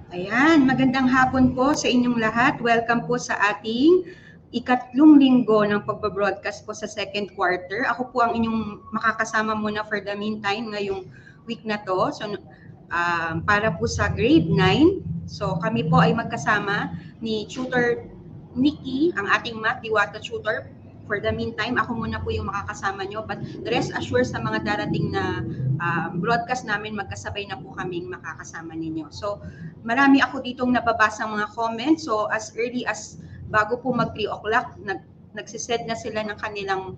Ayan, magandang hapon po sa inyong lahat. Welcome po sa ating ikatlong linggo ng pagbabroadcast po sa second quarter. Ako po ang inyong makakasama muna for the meantime ngayong week na to. So, para po sa grade 9, so kami po ay magkasama ni Tutor Nikki, ang ating math diwata tutor. For the meantime, ako muna po yung makakasama nyo. But rest assured sa mga darating na broadcast namin, magkasabay na po kaming makakasama ninyo. So, marami ako ditong nababasa mga comments. So, as early as bago po mag 3 o'clock, nagsisend na sila ng kanilang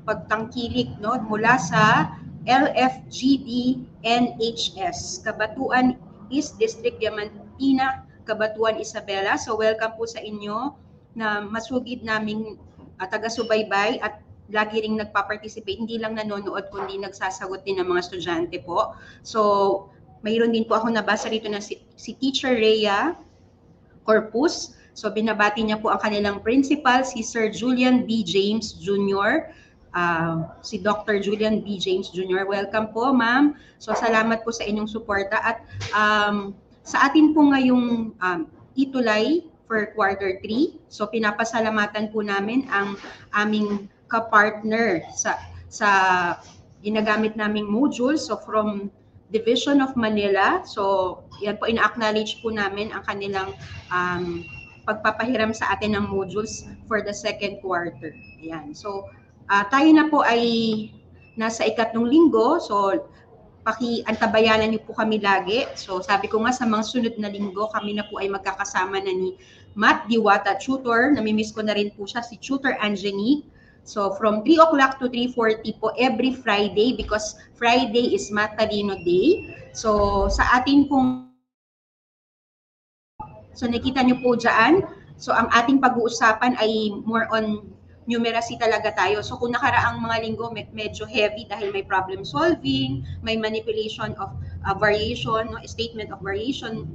pagtangkilik, no, mula sa LFGD NHS, Kabatuan East District Diamantina, Kabatuan Isabela. So, welcome po sa inyo na masugid naming taga-subaybay at lagi ring nagpa-participate, hindi lang nanonood kundi nagsasagot din ng mga estudyante po. So, mayroon din po ako nabasa rito na si Teacher Rhea Corpus. So, binabati niya po ang kanilang principal, si Sir Julian B. James Jr., si Dr. Julian B. James Jr. Welcome po, ma'am. So, salamat po sa inyong suporta. At sa atin po ngayong itulay for quarter 3, so pinapasalamatan po namin ang aming kapartner sa ginagamit naming modules. So, from Division of Manila. So, yan po, ina-acknowledge po namin ang kanilang pagpapahiram sa atin ng modules for the second quarter. Yan. So, tayo na po ay nasa ikatlong linggo. So, antabayanan niyo po kami lagi. So, sabi ko nga sa mga sunod na linggo, kami na po ay magkakasama na ni Math Diwata Tutor. Namimiss ko na rin po siya, si Tutor Angenique. So, from 3 o'clock to 3:40 po every Friday because Friday is Matalino Day. So, sa ating pong nakita niyo po dyan. So, ang ating pag-uusapan ay more on numeracy talaga tayo. So, kung nakaraang mga linggo, medyo heavy dahil may problem solving, may manipulation of variation, no, statement of variation.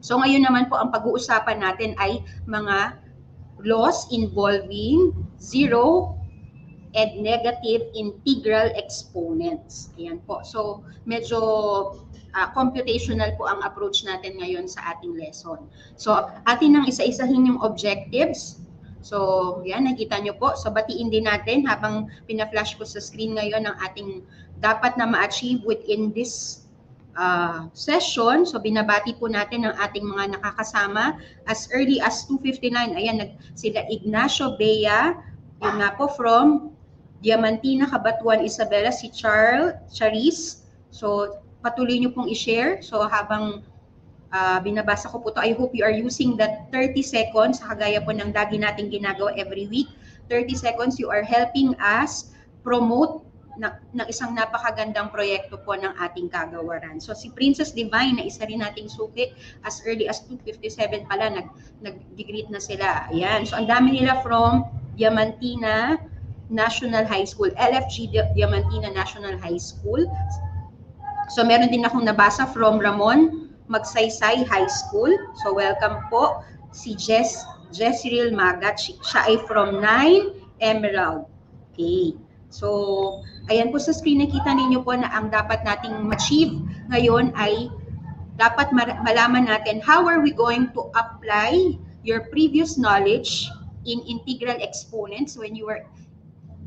So, ngayon naman po, ang pag-uusapan natin ay mga laws involving zero and negative integral exponents. Ayan po. So, medyo computational po ang approach natin ngayon sa ating lesson. So, atin nang isa-isahin yung objectives. So, yan, nakita nyo po. So, batiin din natin habang pina-flash ko sa screen ngayon ang ating dapat na ma-achieve within this session. So, binabati po natin ang ating mga nakakasama as early as 2:59. Ayan, sila Ignacio Bea, yun nga po, from Diamantina, Kabatuan, Isabela, si Charis. So, patuloy nyo pong i-share. So, habang binabasa ko po to, I hope you are using that 30 seconds, kagaya po ng lagi nating ginagawa every week. 30 seconds, you are helping us promote ng isang napakagandang proyekto po ng ating kagawaran. So, si Princess Divine, na isa rin nating suki, as early as 2:57 pala, nag-greet na sila. Ayan. So, ang dami nila from Diamantina National High School, LFG Diamantina National High School. So, meron din akong nabasa from Ramon Magsaysay High School. So, welcome po si Jessril Magat. Siya ay from 9 Emerald. Okay. So, ayan po sa screen, nakita ninyo po na ang dapat nating ma-achieve ngayon ay dapat malaman natin how are we going to apply your previous knowledge in integral exponents when you were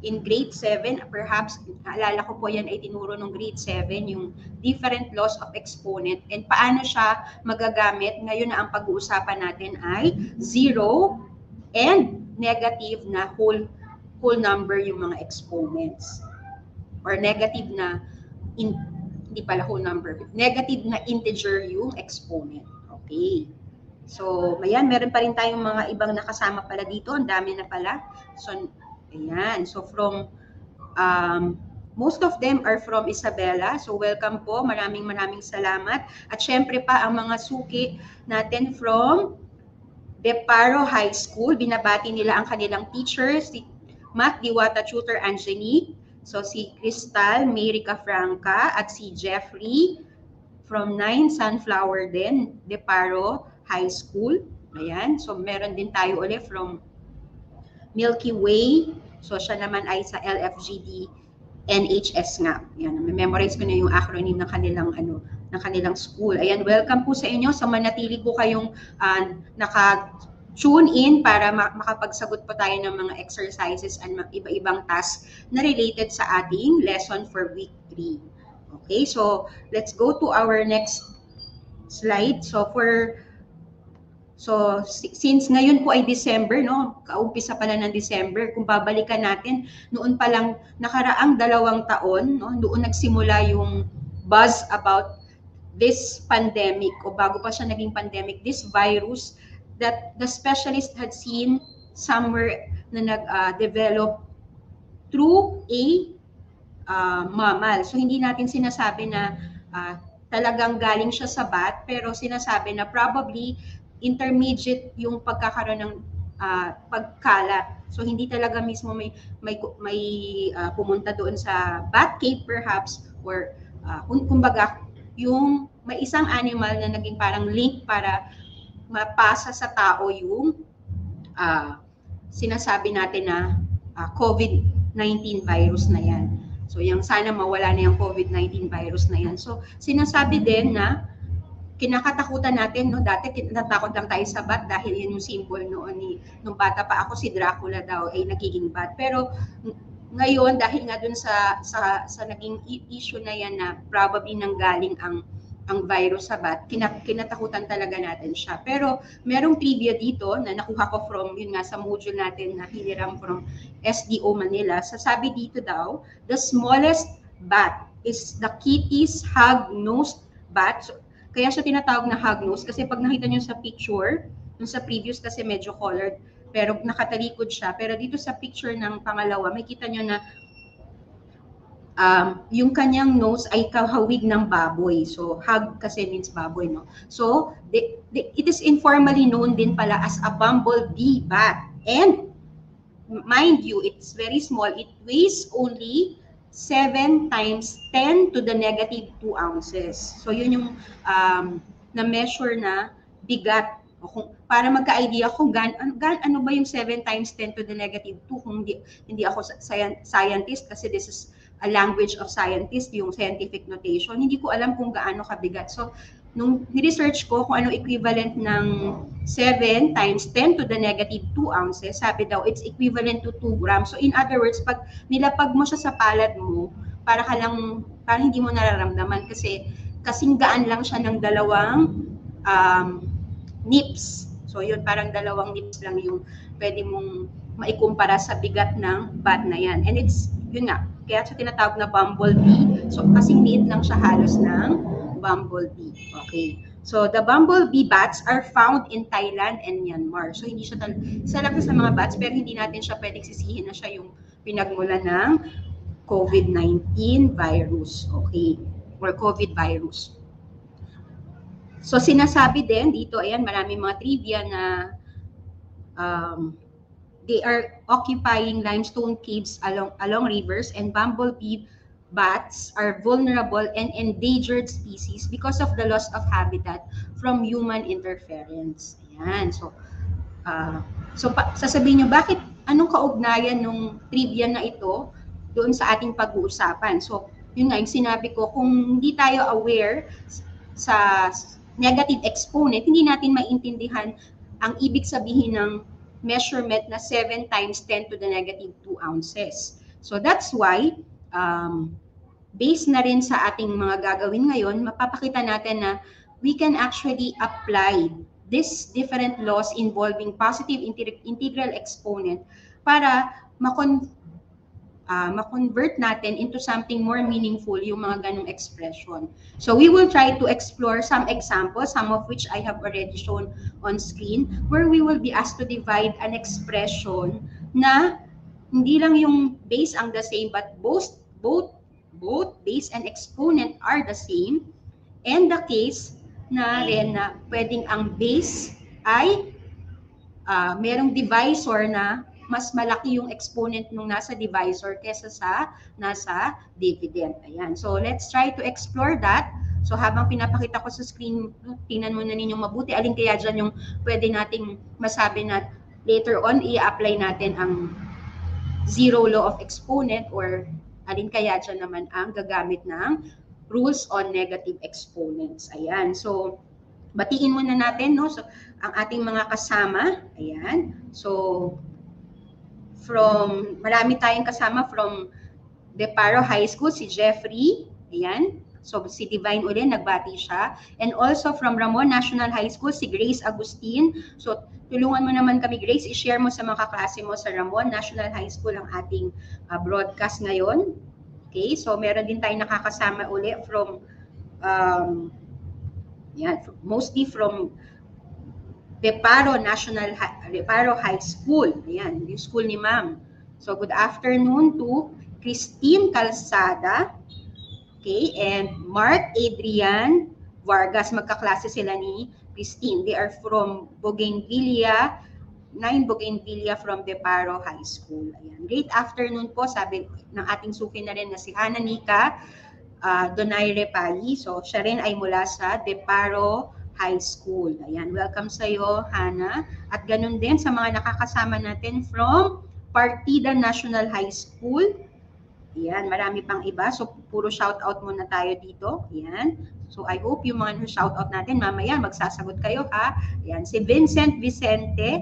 in grade 7, perhaps, naalala ko po yan ay tinuro ng grade 7, yung different laws of exponent and paano siya magagamit. Ngayon na ang pag-uusapan natin ay zero and negative na whole number yung mga exponents. Or negative na, hindi pala whole number, negative na integer yung exponent. Okay. So, ayan, meron pa rin tayong mga ibang nakasama pala dito. Ang dami na pala. So, ayan. So, from, most of them are from Isabela. So, welcome po. Maraming salamat. At syempre pa, ang mga suki natin from Deparo High School. Binabati nila ang kanilang teachers, si Math Diwata Tutor Angenique. So, si Crystal Mary Cafranca at si Jeffrey from 9 Sunflower din, Deparo High School. Ayan. So, meron din tayo ulit from Milky Way. So, siya naman ay sa LFGD NHS nga. Yan, memorize ko na yung acronym ng kanilang ng kanilang school. Ayan, welcome po sa inyo. So manatili po kayong naka-tune in para makapagsagot po tayo ng mga exercises and iba-ibang tasks na related sa ating lesson for week 3. Okay, so let's go to our next slide. So since ngayon po ay December, no, kaumpisa pala ng December, kung babalikan natin, noon pa lang nakaraang 2 taon, no, noon nagsimula yung buzz about this pandemic, o bago pa siya naging pandemic, this virus that the specialist had seen somewhere na nag-develop through a mammal. So hindi natin sinasabi na talagang galing siya sa bat, pero sinasabi na probably intermediate yung pagkakaroon ng pagkalat. So hindi talaga mismo may pumunta doon sa bat cave perhaps, or kumbaga yung may isang animal na naging parang link para mapasa sa tao yung sinasabi natin na COVID-19 virus na yan. So yung sana mawala na yung COVID-19 virus na yan. So sinasabi din na kinakatakutan natin, no, dati natakot lang tayo sa bat dahil yun yung symbol noon nung bata pa ako, si Dracula daw ay nagiging bat. Pero ngayon dahil nga dun sa naging issue na yan na probably nanggaling ang virus sa bat, kinatakutan talaga natin siya. Pero merong trivia dito na nakuha ko from yun nga sa module natin na hiniram from SDO Manila. Sasabi dito daw, the smallest bat is the Kitti's hog-nosed bat. So, kaya siya tinatawag na hog-nosed kasi pag nakita nyo sa picture, yung sa previous kasi medyo colored, pero nakatalikod siya. Pero dito sa picture ng pangalawa, may kita nyo na yung kanyang nose ay kahawig ng baboy. So, hog kasi means baboy, no? So, it is informally known din pala as a bumblebee bat. And, mind you, it's very small. It weighs only 7 times 10 to the negative 2 ounces. So, yun yung na-measure na bigat. O kung, para magka-idea kung ano ba yung 7 times 10 to the negative 2, kung hindi ako scientist, kasi this is a language of scientist, yung scientific notation, hindi ko alam kung gaano kabigat. So, nung ni-research ko kung ano equivalent ng 7 times 10 to the negative 2 ounces, sabi daw, it's equivalent to 2 grams. So, in other words, pag nilapag mo siya sa palad mo, para hindi mo nararamdaman kasi kasing gaan lang siya ng 2 nips. So, yun, parang 2 nips lang yung pwede mong maikumpara sa bigat ng bat na yan. And it's, yun nga, kaya siya tinatawag na bumblebee. So, kasing liit lang siya halos ng bumblebee. Okay. So, the bumblebee bats are found in Thailand and Myanmar. So, hindi siya isa lang sa mga bats, pero hindi natin siya pwedeng sisihin na siya yung pinagmula ng COVID-19 virus. Okay. Or COVID virus. So, sinasabi din dito, ayan, maraming mga trivia na they are occupying limestone caves along rivers, and bumblebee bats are vulnerable and endangered species because of the loss of habitat from human interference. Ayan. So, sasabihin nyo, bakit, anong kaugnayan nung trivia na ito doon sa ating pag-uusapan? So, yun nga, yung sinabi ko, kung hindi tayo aware sa negative exponent, hindi natin maintindihan ang ibig sabihin ng measurement na 7 times 10 to the negative 2 ounces. So that's why, based na rin sa ating mga gagawin ngayon, mapapakita natin na we can actually apply these different laws involving positive integral exponent para ma-convert natin into something more meaningful yung mga ganong expression. So we will try to explore some examples, some of which I have already shown on screen, where we will be asked to divide an expression na hindi lang yung base ang the same, but both base and exponent are the same, and the case na rin na pwedeng ang base ay merong divisor na mas malaki yung exponent nung nasa divisor kesa sa nasa dividend. Ayan. So, let's try to explore that. So, habang pinapakita ko sa screen, tingnan mo na ninyong mabuti. Alin kaya dyan yung pwede nating masabi na later on, i-apply natin ang zero law of exponent, or alin kaya dyan naman ang gagamit ng rules on negative exponents. Ayan. So, batiin muna natin, no? So, ang ating mga kasama. Ayan. So, marami tayong kasama from Deparo High School, si Jeffrey. Ayan. So, si Divine ulit, nagbati siya. And also from Ramon National High School, si Grace Agustin. So, tulungan mo naman kami, Grace, i-share mo sa mga kaklase mo sa Ramon National High School ang ating broadcast ngayon. Okay, so meron din tayong nakakasama ulit from, mostly from Deparo High School. Ayan, yung school ni Ma'am. So, good afternoon to Christine Calzada. Okay, and Mark Adrian Vargas, magkaklase sila ni Christine. They are from Bougainvillea, 9 Bougainvillea from Deparo High School. Ayan. Great afternoon po, sabi ng ating suki na rin na si Hana Nika Donaire Pali. So, siya rin ay mula sa Deparo High School. Ayan, welcome sa iyo, Hana. At ganun din sa mga nakakasama natin from Partida National High School. Ayan, marami pang iba. So, puro shout-out muna tayo dito. Ayan. So, I hope yung mga shout-out natin, mamaya magsasagot kayo, ha? Ayan, si Vincent Vicente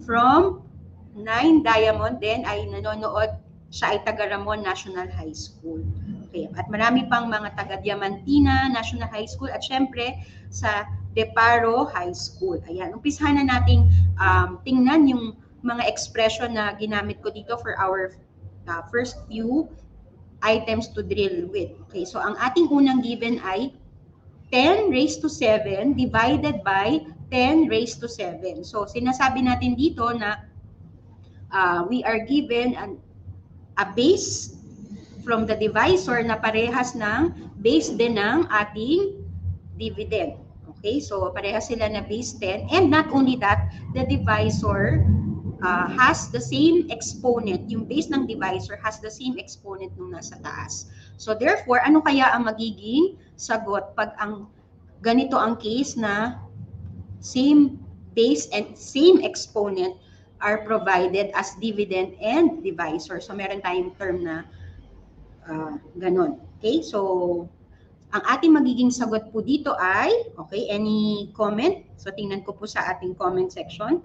from 9 Diamond din ay nanonood. Siya ay taga Ramon National High School. Okay. At marami pang mga taga Diamantina National High School at syempre sa Deparo High School. Ayan, umpisahan na nating tingnan yung mga expression na ginamit ko dito for our first few items to drill with. Okay, so ang ating unang given ay 10 raised to 7 divided by 10 raised to 7. So, sinasabi natin dito na we are given a base from the divisor na parehas ng base din ng ating dividend. Okay, so parehas sila na base 10. And not only that, the divisor has the same exponent. Yung base ng divisor has the same exponent nung nasa taas. So therefore, ano kaya ang magiging sagot pag ang ganito ang case na same base and same exponent are provided as dividend and divisor. So meron tayong term na ganon. Okay, so ang ating magiging sagot po dito ay, okay, any comment? So tingnan ko po sa ating comment section.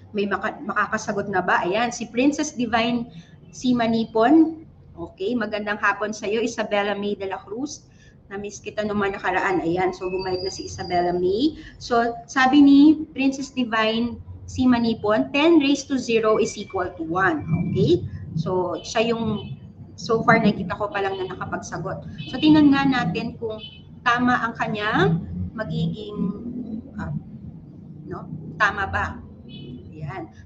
May makakasagot na ba? Ayan, si Princess Divine C. Manipon. Okay, magandang hapon sa iyo, Isabella May de la Cruz. Na-miss kita naman nakaraan. Ayan, so bumalik na si Isabella May. So, sabi ni Princess Divine C. Manipon, 10 raised to 0 is equal to 1. Okay? So, siya yung so far nakita ko pa lang na nakapagsagot. So, tingnan nga natin kung tama ang kanyang magiging, tama ba?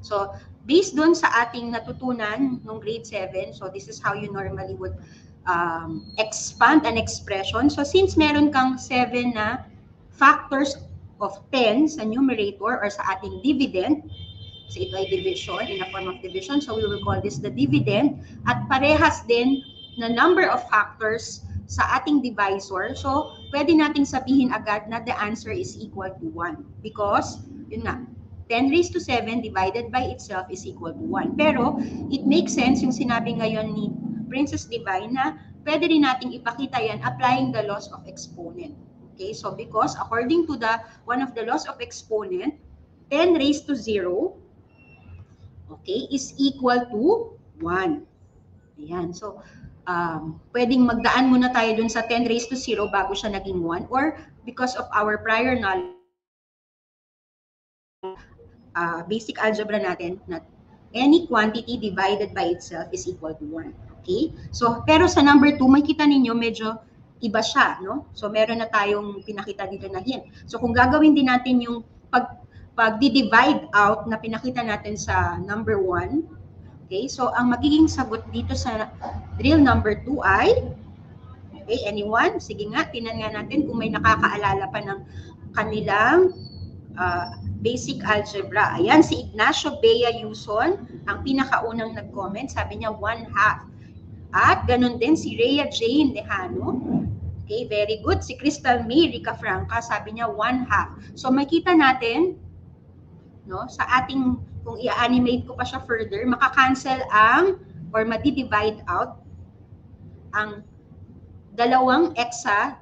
So, based dun sa ating natutunan nung grade 7, so this is how you normally would expand an expression. So, since meron kang 7 na factors of 10 sa numerator or sa ating dividend, so ito ay division, in a form of division, so we will call this the dividend, at parehas din na number of factors sa ating divisor, so pwede nating sabihin agad na the answer is equal to 1 because, yun nga, 10 raised to 7 divided by itself is equal to 1. Pero, it makes sense yung sinabi ngayon ni Princess Divine na pwede rin nating ipakita yan applying the laws of exponent. Okay, so because according to one of the laws of exponent, 10 raised to 0, okay, is equal to 1. Ayan, so pwedeng magdaan muna tayo dun sa 10 raised to 0 bago siya naging 1 or because of our prior knowledge, basic algebra natin na any quantity divided by itself is equal to 1. Okay? So, pero sa number 2, makita ninyo medyo iba siya, no? So, meron na tayong pinakita dito na hint. So, kung gagawin din natin yung pag-divide out na pinakita natin sa number 1, okay? So, ang magiging sagot dito sa drill number 2 ay, okay, anyone? Sige nga, tinan nga natin kung may nakakaalala pa ng kanilang basic algebra. Ayan, si Ignacio Bea Yuson, ang pinakaunang nag-comment, sabi niya 1/2. At ganun din si Rhea Jane Lejano. Okay, very good. Si Crystal May Rica Franca, sabi niya 1/2. So makita natin, no, sa ating, kung i-animate ko pa siya further, makakancel ang, or madi-divide out ang dalawang x sa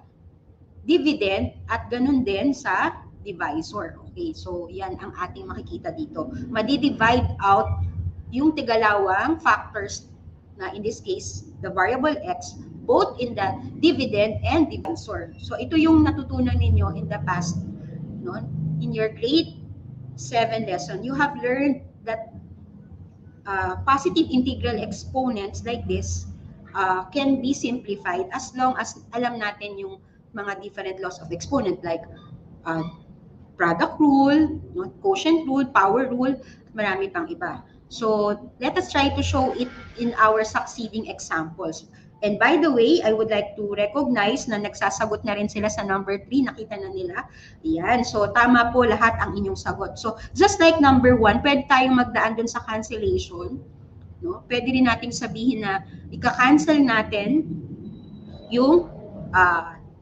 dividend at ganun din sa divisor. Okay, so yan ang ating makikita dito. Madi-divide out yung tigalawang factors na in this case, the variable x, both in the dividend and divisor. So ito yung natutunan ninyo in the past, no? In your grade 7 lesson, you have learned that positive integral exponents like this can be simplified as long as alam natin yung mga different laws of exponent like product rule, quotient rule, power rule, marami pang iba. So let us try to show it in our succeeding examples. And by the way, I would like to recognize na nagsasagot na rin sila sa number 3. Nakita na nila. Ayan. So, tama po lahat ang inyong sagot. So, just like number 1, pwede tayong magdaan dun sa cancellation. No? Pwede rin nating sabihin na ika-cancel natin yung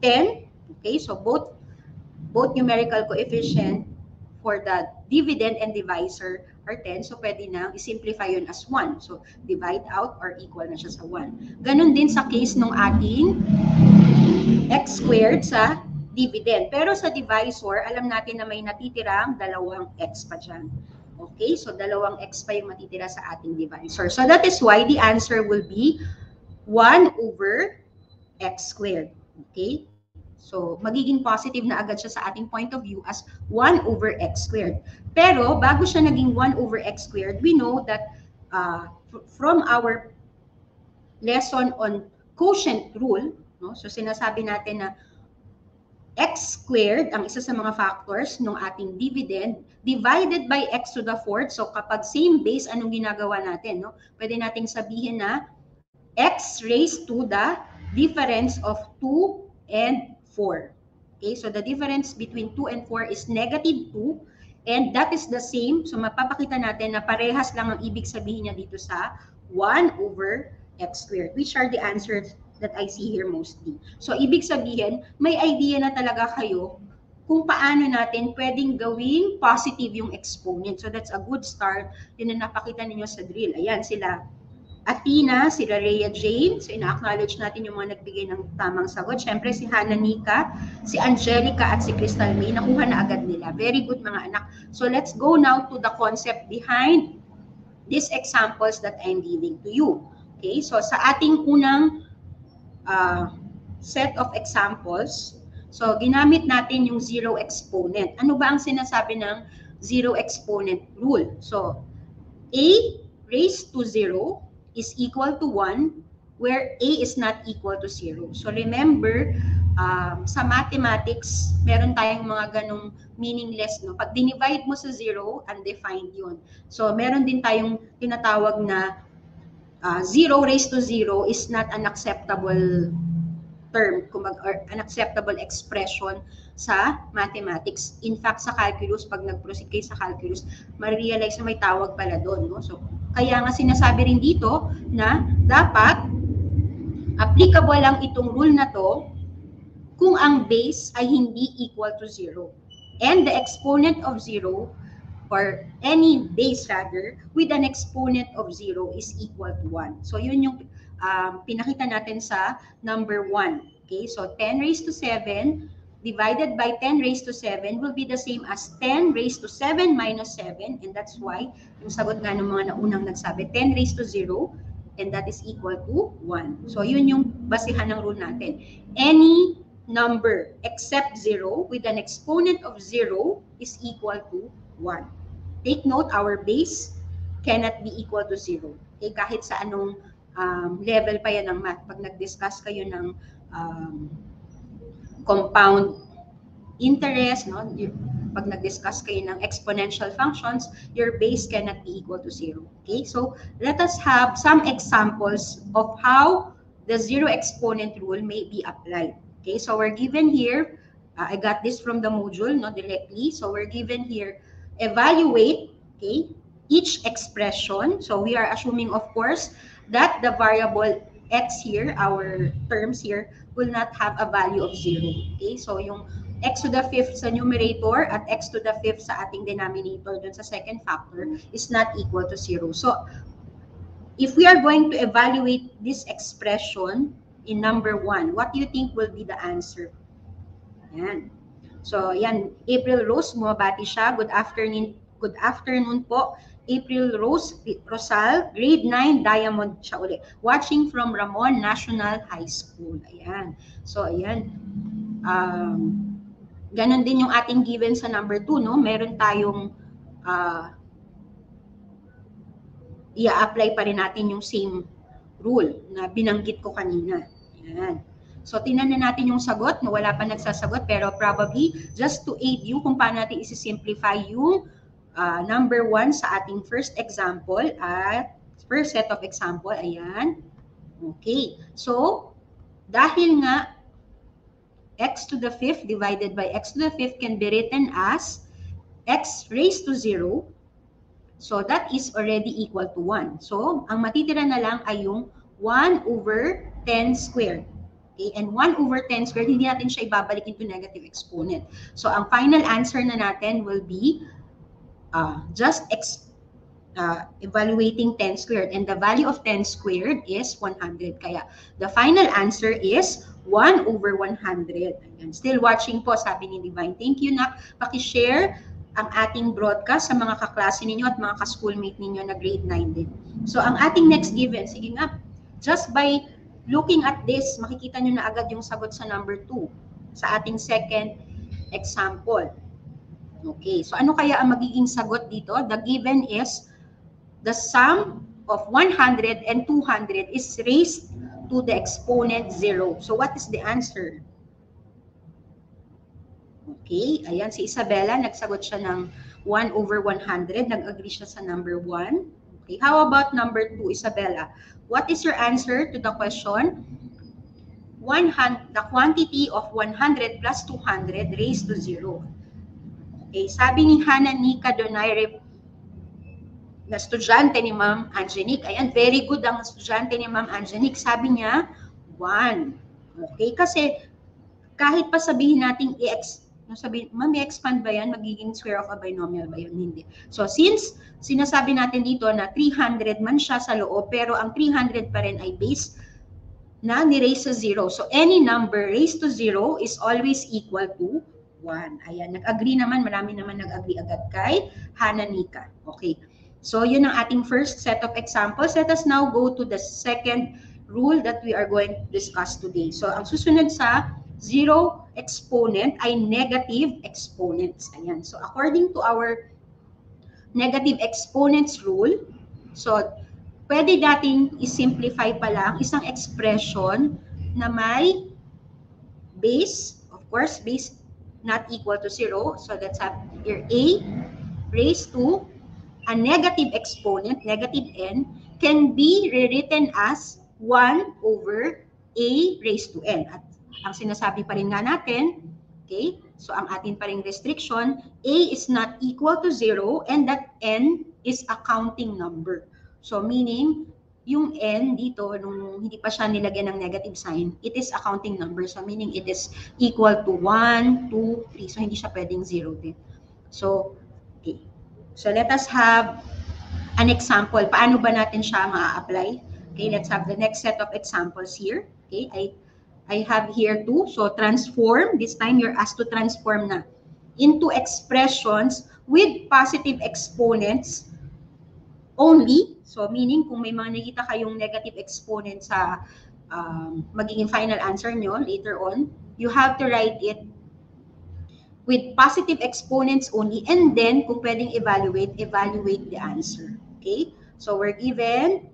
10. Okay? So, both numerical coefficient for the dividend and divisor are 10. So, pwede na i-simplify yun as 1. So, divide out or equal na siya sa 1. Ganon din sa case ng ating x squared sa dividend. Pero sa divisor, alam natin na may natitirang dalawang x pa dyan. Okay? So, dalawang x pa yung matitira sa ating divisor. So, that is why the answer will be 1 over x squared. Okay? So, magiging positive na agad siya sa ating point of view as 1 over x squared. Pero, bago siya naging 1 over x squared, we know that from our lesson on quotient rule, no? So, sinasabi natin na x squared, ang isa sa mga factors ng ating dividend, divided by x to the fourth. So, kapag same base, anong ginagawa natin? No? Pwede nating sabihin na x raised to the difference of 2 and 4. Okay, so the difference between 2 and 4 is negative 2, and that is the same. So mapapakita natin na parehas lang ang ibig sabihin niya dito sa 1 over x squared, which are the answers that I see here mostly. So ibig sabihin, may idea na talaga kayo kung paano natin pwedeng gawing positive yung exponent. So that's a good start. Yun na napakita ninyo sa drill. Ayan sila. Athena, si Rhea Jane, so ina-acknowledge natin yung mga nagbigay ng tamang sagot. Siyempre si Hannah Nika, si Angelica at si Crystal May, nakuha na agad nila. Very good mga anak. So let's go now to the concept behind these examples that I'm giving to you. Okay, so sa ating unang set of examples, so ginamit natin yung zero exponent. Ano ba ang sinasabi ng zero exponent rule? So a raised to 0 is equal to 1 where a is not equal to 0. So remember, sa mathematics, meron tayong mga ganong meaningless. No? Pag dinivide mo sa 0, undefined yun. So meron din tayong tinatawag na 0 raised to 0 is not an acceptable term, or an acceptable expression sa mathematics. In fact, sa calculus, pag nag-proceed kayo sa calculus, ma-realize na may tawag pala doon. No? So, kaya nga sinasabi rin dito na dapat applicable lang itong rule na to kung ang base ay hindi equal to 0. And the exponent of 0, or any base rather, with an exponent of 0 is equal to 1. So, yun yung pinakita natin sa number 1. Okay, so 10 raised to 7 divided by 10 raised to 7 will be the same as 10 raised to 7 minus 7, and that's why yung sagot nga ng mga naunang nagsabi, 10 raised to 0, and that is equal to 1. So yun yung basihan ng rule natin. Any number except 0 with an exponent of 0 is equal to 1. Take note, our base cannot be equal to 0. Okay, kahit sa anong level pa yan ng math. Pag nag-discuss kayo ng compound interest, no? Pag nag-discuss kayo ng exponential functions, your base cannot be equal to 0. Okay, so let us have some examples of how the zero exponent rule may be applied. Okay, so we're given here, I got this from the module, not directly. So we're given here, evaluate, okay, each expression. So we are assuming, of course, that the variable x here, our terms here, will not have a value of 0. Okay, so yung x to the 5th sa numerator at x to the 5th sa ating denominator dun sa second factor is not equal to 0. So if we are going to evaluate this expression, in number 1. What do you think will be the answer? Yan. So, yan. April Rose, bumabati siya. Good afternoon. Good afternoon po. April Rose Rosal, grade 9, Diamond siya ulit. Watching from Ramon National High School. Ayan. So, ayan. Ganon din yung ating given sa number 2, no? Meron tayong i-apply pa rin natin yung same rule na binanggit ko kanina. Ayan. So, tingnan na natin yung sagot na wala pa nagsasagot, pero probably just to aid you kung paano natin isi-simplify yung number 1 sa ating first example at first set of example. Ayan. Okay. So, dahil nga x to the 5th divided by x to the 5th can be written as x raised to 0. So, that is already equal to 1. So, ang matitira na lang ay yung 1 over 10 squared. Okay? And 1 over 10 squared, hindi natin siya ibabalik into negative exponent. So, ang final answer na natin will be just evaluating 10 squared. And the value of 10 squared is 100. Kaya, the final answer is 1 over 100. Ayan. Still watching po, sabi ni Divine. Thank you, Nak. Paki-share ang ating broadcast sa mga kaklase ninyo at mga ka-schoolmate ninyo na grade 9 din. So, ang ating next given, sige nga, just by looking at this, makikita nyo na agad yung sagot sa number 2 sa ating second example. Okay, so ano kaya ang magiging sagot dito? The given is the sum of 100 and 200 is raised to the exponent 0. So, what is the answer? Okay, ayan si Isabella, nagsagot siya ng 1 over 100. Nag-agree siya sa number 1. Okay, how about number 2, Isabella? What is your answer to the question? The quantity of 100 plus 200 raised to 0. Okay, sabi ni Hannah Nika Donaire, na estudyante ni Ma'am Angenique. Ayan, very good ang estudyante ni Ma'am Angenique. Sabi niya, 1. Okay, kasi kahit pa sabihin natin Ma'am, i-expand ba yan? Magiging square of a binomial ba yun? Hindi. So, since sinasabi natin dito na 300 man siya sa loob, pero ang 300 pa rin ay base na ni-raise sa 0. So, any number raised to 0 is always equal to 1. Ayan, nag-agree naman. Marami naman nag-agree agad kay Hannah Nika. Okay. So, yun ang ating first set of examples. Let us now go to the second rule that we are going to discuss today. So, ang susunod sa 0 exponent ay negative exponents. Ayan. So, according to our negative exponents rule, so, pwede nating i-simplify pa lang isang expression na may base, of course, base not equal to 0. So, let's have here a raised to a negative exponent, negative n, can be rewritten as 1 over a raised to n. At ang sinasabi pa rin nga natin, okay, so ang atin pa rin restriction, a is not equal to 0 and that n is a counting number. So meaning, yung n dito, nung hindi pa siya nilagyan ng negative sign, it is a counting number. So meaning it is equal to 1, 2, 3. So hindi siya pwedeng 0 din. So, okay. So let us have an example. Paano ba natin siya ma-apply? Okay, let's have the next set of examples here. Okay, I have here two. So transform, this time you're asked to transform na into expressions with positive exponents only. So meaning kung may mga nakita kayong negative exponent sa magiging final answer nyo later on, you have to write it with positive exponents only, and then kung pwedeng evaluate the answer. Okay? So we're given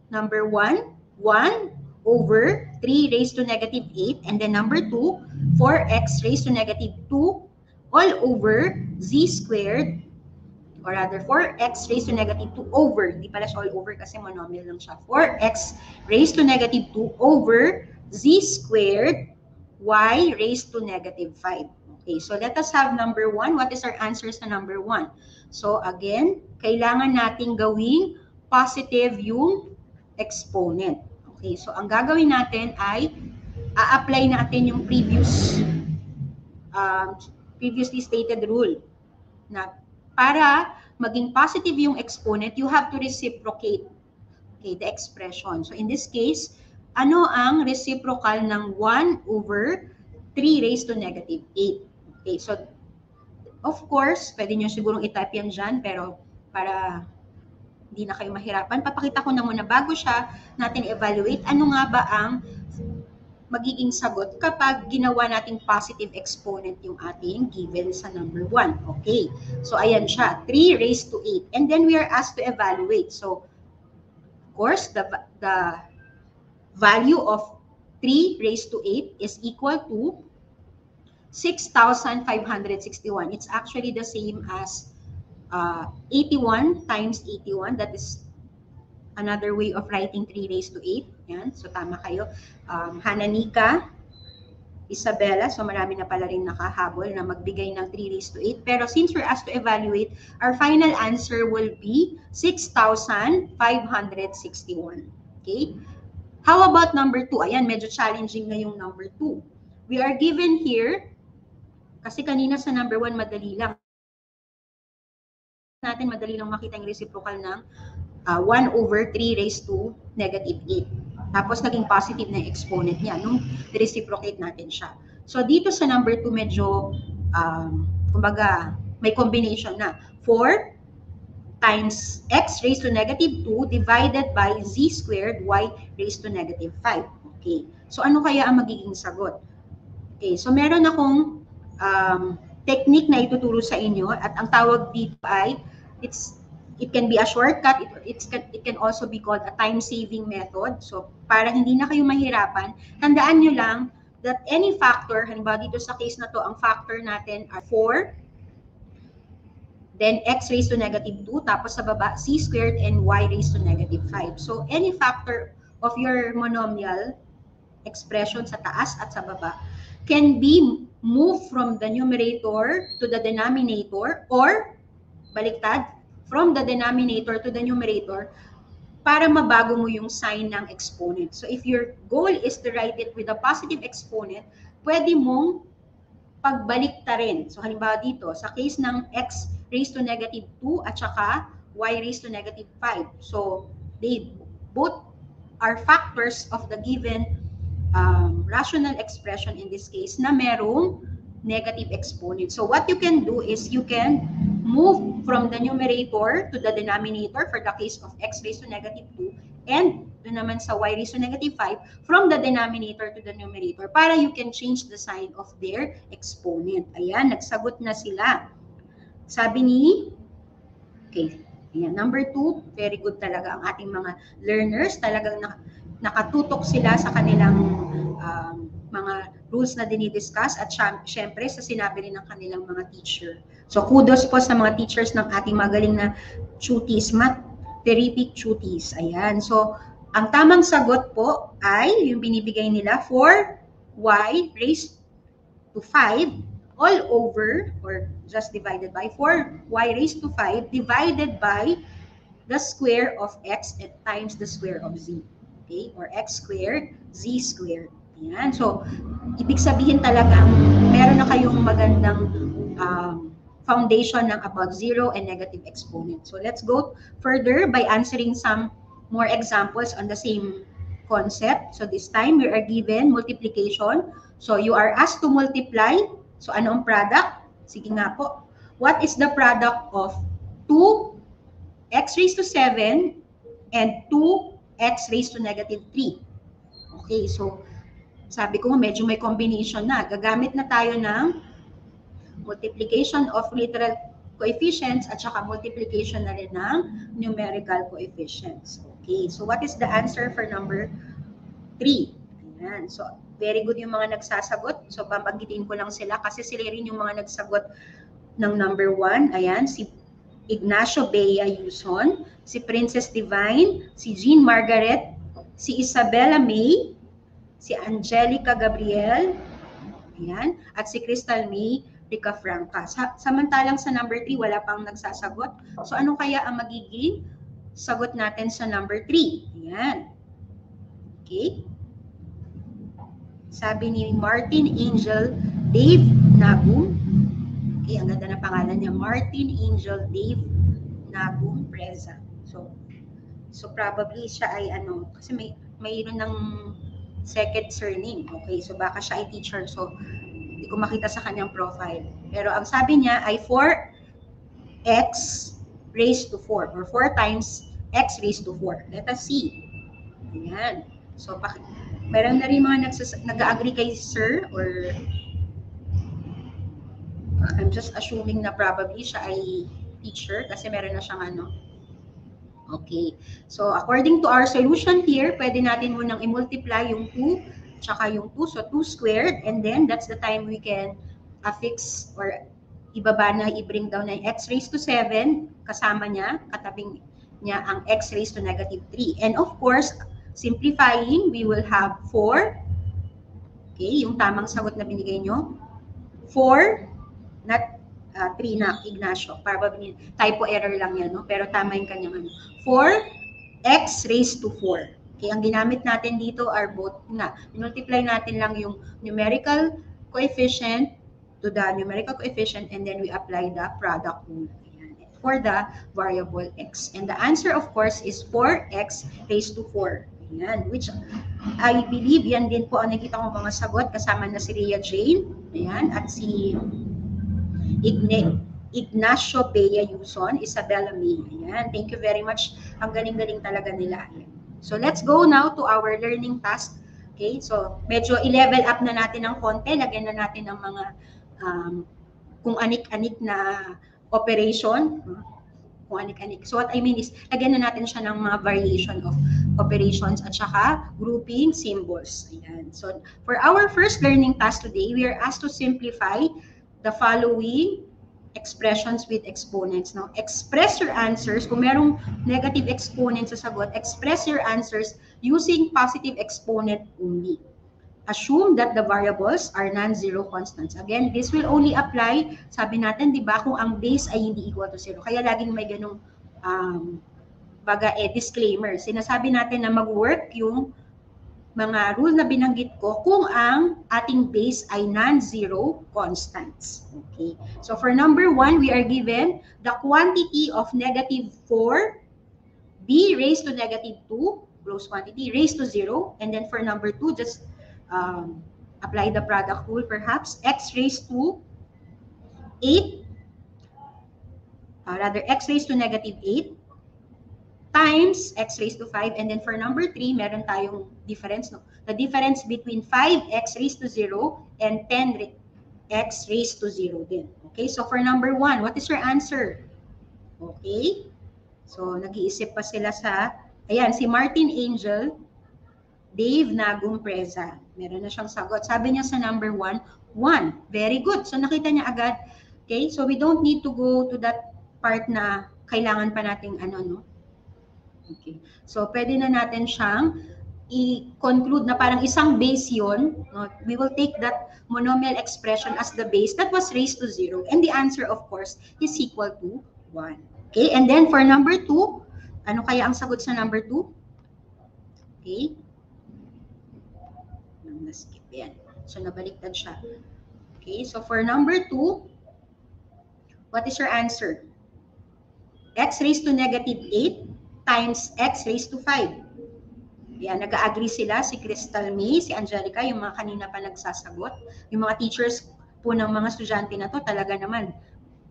number 1, 1 over 3 raised to negative 8, and then number 2, 4x raised to negative 2 all over z squared, or rather 4x raised to negative 2 over, di pala siya all over kasi monomial lang siya, 4x raised to negative 2 over z squared y raised to negative 5. Okay, so let us have number 1. What is our answer sa number 1? So again, kailangan nating gawing positive yung exponent. Okay, so ang gagawin natin ay a-apply natin yung previously stated rule na para maging positive yung exponent, you have to reciprocate, okay, the expression. So in this case, ano ang reciprocal ng 1 over 3 raised to negative 8? Okay, so of course, pwede nyo sigurong i-type yan dyan, pero para hindi na kayo mahirapan, papakita ko na muna bago siya natin evaluate ano nga ba ang magiging sagot kapag ginawa nating positive exponent yung ating given sa number 1. Okay, so ayan siya, 3 raised to 8. And then we are asked to evaluate. So, of course, the value of 3 raised to 8 is equal to 6,561. It's actually the same as 81 times 81. That is another way of writing 3 raised to 8. Yan. So, tama kayo. Hananika, Isabella, so marami na pala rin nakahabol na magbigay ng 3 raised to 8. Pero since we're asked to evaluate, our final answer will be 6,561. Okay? How about number 2? Ayan, medyo challenging na yung number 2. We are given here, kasi kanina sa number 1, madali lang. Madali lang makita yung reciprocal ng 1 over 3 raised to negative 8. Tapos naging positive na yung exponent niya nung reciprocate natin siya. So dito sa number 2 medyo kumbaga may combination na 4 times x raised to negative 2 divided by z squared y raised to negative 5. Okay. So ano kaya ang magiging sagot? Okay, so meron akong technique na ituturo sa inyo at ang tawag dito ay it can be a shortcut, it can also be called a time-saving method. So, para hindi na kayo mahirapan, tandaan nyo lang that any factor, halimbawa dito sa case na to, ang factor natin are 4, then x raised to negative 2, tapos sa baba, c squared and y raised to negative 5. So, any factor of your monomial expression sa taas at sa baba can be moved from the numerator to the denominator or baliktad, from the denominator to the numerator para mabago mo yung sign ng exponent. So if your goal is to write it with a positive exponent, pwede mong pagbaliktarin. So halimbawa dito, sa case ng x raised to negative 2 at saka y raised to negative 5. So they both are factors of the given rational expression in this case na merong negative exponent. So what you can do is you can move from the numerator to the denominator for the case of x raised to negative 2 and doon naman sa y raised to negative 5 from the denominator to the numerator para you can change the sign of their exponent. Ayan, nagsagot na sila. Sabi ni, okay, ayan, number 2, very good talaga ang ating mga learners. Talagang nakatutok sila sa kanilang mga rules na dinidiscuss at syempre sa sinabi rin ng kanilang mga teacher. So kudos po sa mga teachers ng ating magaling na tuties, math-terrific tuties. Ayan. So ang tamang sagot po ay yung binibigay nila for y raised to 5 all over or just divided by 4y raised to 5 divided by the square of x times the square of z. Okay? Or x squared, z squared. Yan. So, ibig sabihin talagang meron na kayong magandang foundation ng about zero and negative exponent. So, let's go further by answering some more examples on the same concept. So, this time we are given multiplication. So, you are asked to multiply. So, ano ang product? Sige nga po. What is the product of 2x raised to 7 and 2x raised to negative 3? Okay, so sabi ko medyo may combination na. Gagamit na tayo ng multiplication of literal coefficients at saka multiplication na rin ng numerical coefficients. Okay, so what is the answer for number 3? Ayan, so very good yung mga nagsasagot. So babanggitin ko lang sila kasi sila rin yung mga nagsagot ng number 1. Ayan, si Ignacio Bea Yuson, si Princess Divine, si Jean Margaret, si Isabella May, si Angelica Gabriel, ayan, at si Crystal May Rica Franca. Samantalang sa number 3, wala pang nagsasagot. So ano kaya ang magiging sagot natin sa number 3? Ayan. Okay. Sabi ni Martin Angel Dave Nagum. Okay, ang ganda na pangalan niya. Martin Angel Dave Nagum Preza. So probably siya ay ano, kasi may mayroon ng second surname. Okay, so baka siya ay teacher. So, hindi ko makita sa kanyang profile. Pero ang sabi niya ay 4x raised to 4 or 4 times x raised to 4. Let us see. Ayan. So, meron na rin mga nag-agree kay sir or I'm just assuming na probably siya ay teacher kasi meron na siyang ano. Okay. So, according to our solution here, pwede natin munang i-multiply yung 2 tsaka yung 2. So, 2 squared and then that's the time we can affix or ibaba na, i-bring down na yung x raised to 7 kasama niya, katabing niya ang x raised to negative 3. And of course, simplifying, we will have 4. Okay, yung tamang sagot na binigay nyo. 4, not 3 na, Ignacio. Probably typo error lang yan, no? Pero tama yung kanyang ano. 4x raised to 4. Okay, ang ginamit natin dito are both na. Multiply natin lang yung numerical coefficient to the numerical coefficient and then we apply the product rule for the variable x. And the answer, of course, is 4x raised to 4. Ayan, which I believe yan din po ang nakita ko mga sagot kasama na si Rhea Jane. Ayan, at si Ignacio Bea Yuson, Isabella May. Ayan, thank you very much. Ang galing-galing talaga nila. Ayan. So let's go now to our learning task. Okay, so medyo i-level up na natin ng konti. Lagyan na natin ng mga kung anik-anik na operation. Kung anik-anik. So what I mean is, lagyan na natin siya ng mga variation of operations at saka grouping symbols. Ayan. So for our first learning task today, we are asked to simplify the following expressions with exponents. Now, express your answers. Kung merong negative exponent sa sagot, express your answers using positive exponent only. Assume that the variables are non-zero constants. Again, this will only apply, sabi natin, di ba, kung ang base ay hindi equal to 0. Kaya laging may ganung disclaimer. Sinasabi natin na mag-work yung mga rule na binanggit ko kung ang ating base ay non-zero constants. Okay. So for number 1, we are given the quantity of negative 4, b raised to negative 2, gross quantity, raised to 0. And then for number 2, just apply the product rule perhaps, x raised to 8, rather x raised to negative 8 times x raised to 5. And then for number 3, meron tayong difference, no? The difference between 5x raised to 0 and 10x raised to 0 din. Okay, so for number 1, what is your answer? Okay, so nag-iisip pa sila sa, ayan, si Martin Angel, Dave Nagum Preza. Meron na siyang sagot. Sabi niya sa number 1, 1. Very good. So nakita niya agad. Okay, so we don't need to go to that part na kailangan pa nating ano, no? Okay. So pwede na natin siyang i-conclude na parang isang base yun. No? We will take that monomial expression as the base that was raised to 0. And the answer, of course, is equal to 1. Okay, and then for number 2, ano kaya ang sagot sa number 2? Okay. Na-skip yan. So nabaliktad siya. Okay, so for number 2, what is your answer? X raised to negative 8 times x raised to 5. Yan, nag-agree sila, si Crystal May, si Angelica, yung mga kanina pa nagsasagot. Yung mga teachers po ng mga estudyante na to, talaga naman,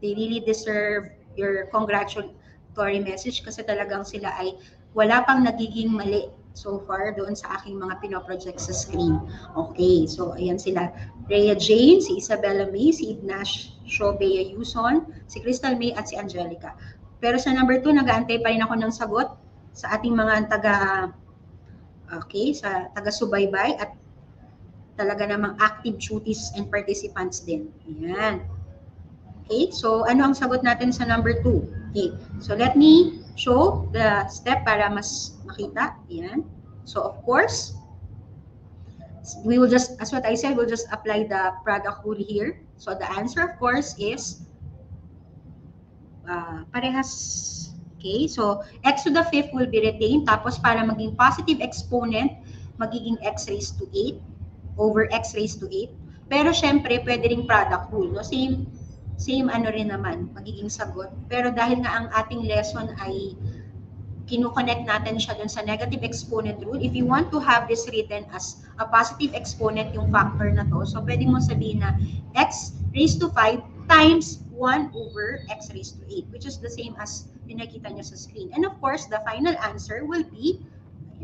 they really deserve your congratulatory message kasi talagang sila ay wala pang nagiging mali so far doon sa aking mga pinoproject sa screen. Okay, so ayan sila. Rhea Jane, si Isabella May, si Ignacio Bea Yuson, si Crystal May, at si Angelica. Pero sa number 2, nag-aantay pa rin ako ng sagot sa ating mga sa taga-subaybay at talaga namang active duties and participants din. Ayan. Okay, so ano ang sagot natin sa number 2? Okay, so let me show the step para mas makita. Ayan. So of course, we will just, as what I said, we'll just apply the product rule here. So the answer, of course, is parehas. Okay, so x to the 5th will be retained. Tapos para maging positive exponent, magiging x raised to 8 over x raised to 8. Pero syempre, pwede ring product rule. No? Same ano rin naman, magiging sagot. Pero dahil nga ang ating lesson ay Kino-connect natin siya dun sa negative exponent rule. If you want to have this written as a positive exponent yung factor na to, so pwede mo sabihin na x raised to 5 times 1 over x raised to 8, which is the same as pinakita nyo sa screen. And of course, the final answer will be,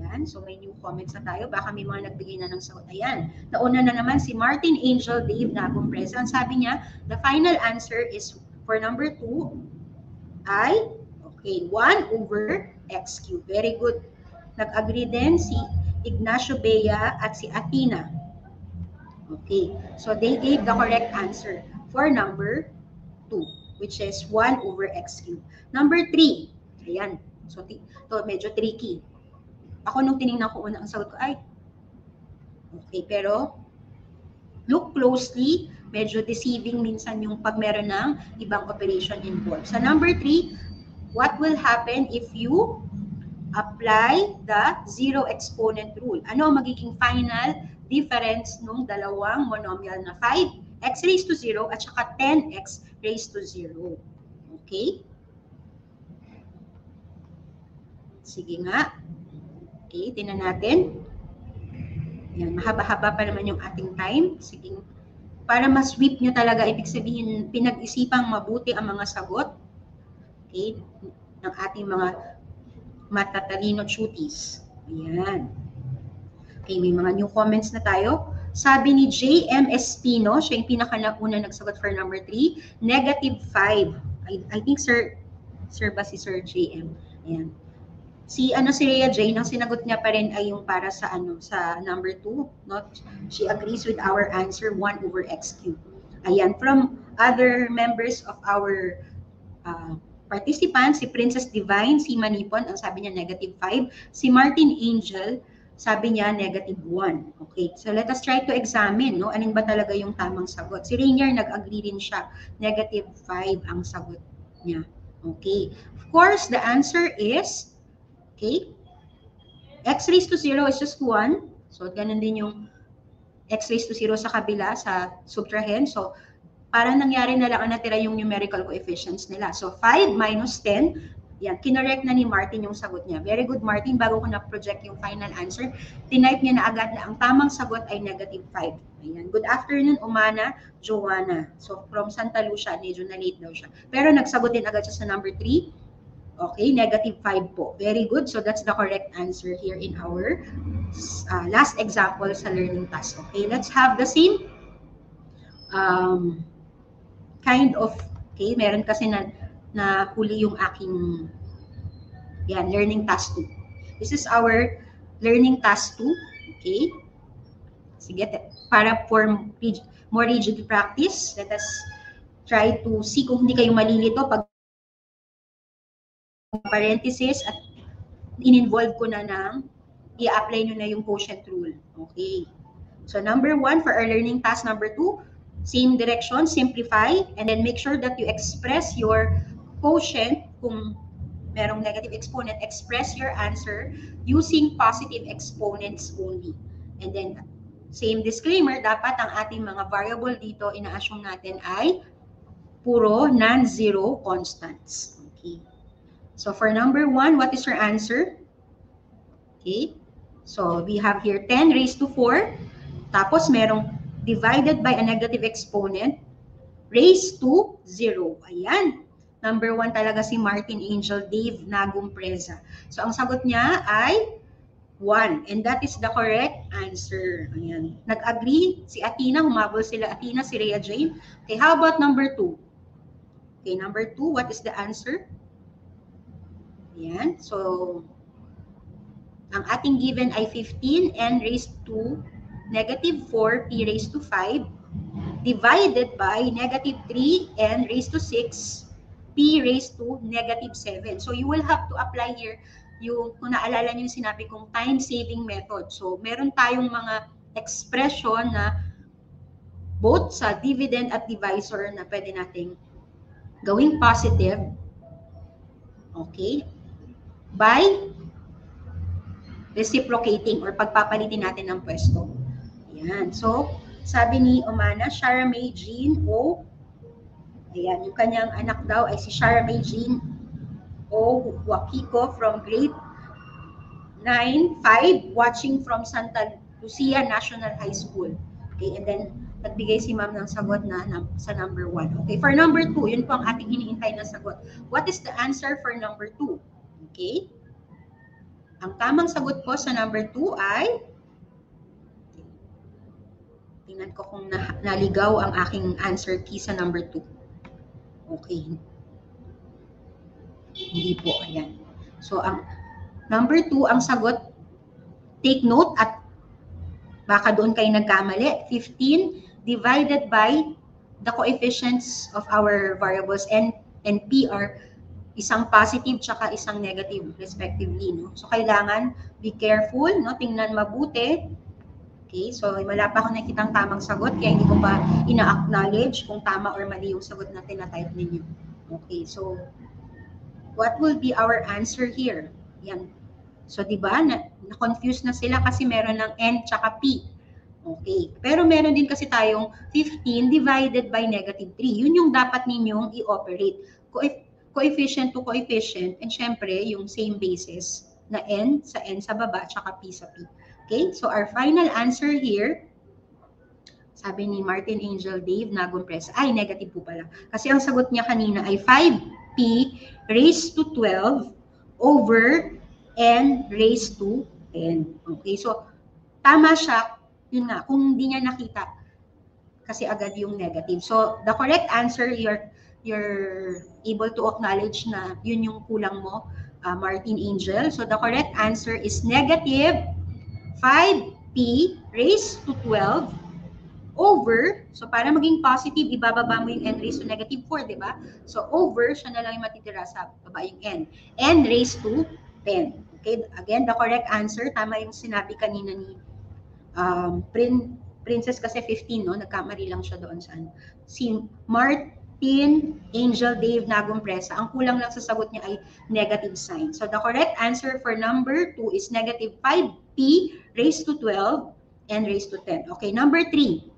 ayan, so may new comments na tayo, baka may mga nagbigay na ng sagot. Ayan, nauna na naman si Martin Angel Dave Nagong Presa. Ang sabi niya, the final answer is for number 2 ay, okay, 1 over x cubed. Very good. Nag-agree din si Ignacio Bea at si Athena. Okay, so they gave the correct answer for number 2, which is 1 over x cubed. Number 3, ayan, so to medyo tricky. Ako nung tinignan ko una, ang sagot ko ay, okay, pero look closely, medyo deceiving minsan yung pag meron ng ibang operation involved. Sa number 3, what will happen if you apply the zero exponent rule? Ano ang magiging final difference ng dalawang monomial na 5x raised to 0 at saka 10x raised to 0? Okay? Sige nga. Okay, tingnan natin. Yan, mahaba-haba pa naman yung ating time. Sige, para ma-sweep nyo talaga, ibig sabihin, pinag-isipang mabuti ang mga sagot, okay, ng ating mga matatalino tuties. Ayan. Okay, may mga new comments na tayo. Sabi ni J.M. Espino, siya yung pinaka-una nagsagot for number 3, negative 5. I think, sir ba si Sir J.M.? Ayan. Si Rhea Jane, ang sinagot niya pa rin ay yung para sa sa number 2, no? She agrees with our answer, 1 over x cubed. Ayan, from other members of our participants, si Princess Divine, si Manipon, ang sabi niya negative 5. Si Martin Angel, sabi niya negative 1. Okay, so let us try to examine, no? Alin ba talaga yung tamang sagot? Si Rainier, nag-agree rin siya, negative 5 ang sagot niya. Okay, of course, the answer is, okay, x raised to 0 is just 1. So, ganun din yung x raised to 0 sa kabila, sa subtrahend. So, parang nangyari na lang ang natira yung numerical coefficients nila. So, 5 minus 10, yan, kinorek na ni Martin yung sagot niya. Very good, Martin. Bago ko na-project yung final answer, tinype niya na agad na ang tamang sagot ay negative 5. Ayan. Good afternoon, Umana, Joanna. So, from Santa Lucia, medyo na-late daw siya. Pero nagsagot din agad siya sa number 3. Okay, negative 5 po. Very good. So, that's the correct answer here in our last example sa learning task. Okay, let's have the same kind of, okay, meron kasi na huli yung aking, yan, learning task 2. This is our learning task 2. Okay. Sige, para for more rigid practice, let us try to see kung hindi kayo malilito pag parenthesis at in-involve ko na ng i-apply nyo na yung quotient rule. Okay. So, number 1 for our learning task number 2, same direction, simplify, and then make sure that you express your quotient. Kung merong negative exponent, express your answer using positive exponents only. And then, same disclaimer, dapat ang ating mga variable dito, ina-assume natin ay puro non-zero constants. Okay. So, for number 1, what is your answer? Okay. So, we have here 10 raised to 4. Tapos, merong divided by a negative exponent raised to 0. Ayan. Number 1 talaga si Martin Angel Dave Nagong Presa. So, ang sagot niya ay 1. And that is the correct answer. Ayan. Nag-agree si Athena. Humabol sila Athena, si Rhea Jane. Okay, how about number 2? Okay, number 2, what is the answer? Ayan. So, ang ating given ay 15 n raised to negative 4 p raised to 5 divided by negative 3 n raised to 6 p raised to negative 7. So, you will have to apply here yung, kung naalala nyo yung sinabi kong time-saving method. So, meron tayong mga expression na both sa dividend at divisor na pwede nating gawing positive. Okay? By reciprocating or pagpapalitin natin ng pwesto. Ayan. So, sabi ni Omana, Shara May Jean O. Ayan, yung kanyang anak daw ay si Shara May Jean O. Wakiko from grade 9-5, watching from Santa Lucia National High School. Okay, and then nagbigay si ma'am ng sagot na sa number 1. Okay, for number 2, yun po ang ating iniintay na sagot. What is the answer for number 2? Okay, ang tamang sagot po sa number 2 ay, tingnan ko kung naligaw ang aking answer key sa number 2. Okay. Hindi po, ayan. So, ang number 2, ang sagot, take note at baka doon kayo nagkamali. 15 divided by the coefficients of our variables N and P are isang positive tsaka isang negative respectively. No? So, kailangan be careful, no? Tingnan mabuti. Okay, so wala pa ako nakitang tamang sagot kaya hindi ko pa ina-acknowledge kung tama or mali yung sagot na tinatype ninyo. Okay, so what will be our answer here? Yan. So, di ba, na-confuse na sila kasi meron ng N tsaka P. Okay. Pero meron din kasi tayong 15 divided by negative 3. Yun yung dapat ninyong i-operate. Coefficient to coefficient, and syempre, yung same basis na N sa baba tsaka P sa P. Okay? So, our final answer here, sabi ni Martin Angel Dave Nagumpresa, ay, negative po pala. Kasi ang sagot niya kanina ay 5P raised to 12 over N raised to 10. Okay, so tama siya, yun nga, kung hindi niya nakita kasi agad yung negative. So the correct answer, you're able to acknowledge na yun yung kulang mo, Martin Angel. So the correct answer is negative 5P raised to 12 over, so para maging positive, ibababa mo yung N raised to negative 4, di ba? So, over, siya na lang yung matitira sa baba yung N. N raised to 10. Okay, again, the correct answer, tama yung sinabi kanina ni Princess kasi 15, no? Nagkamali lang siya doon sa ano. Si Martin Angel Dave Nagumpresa, ang kulang lang sa sagot niya ay negative sign. So, the correct answer for number 2 is negative 5P raised to 12 N raised to 10. Okay, number 3.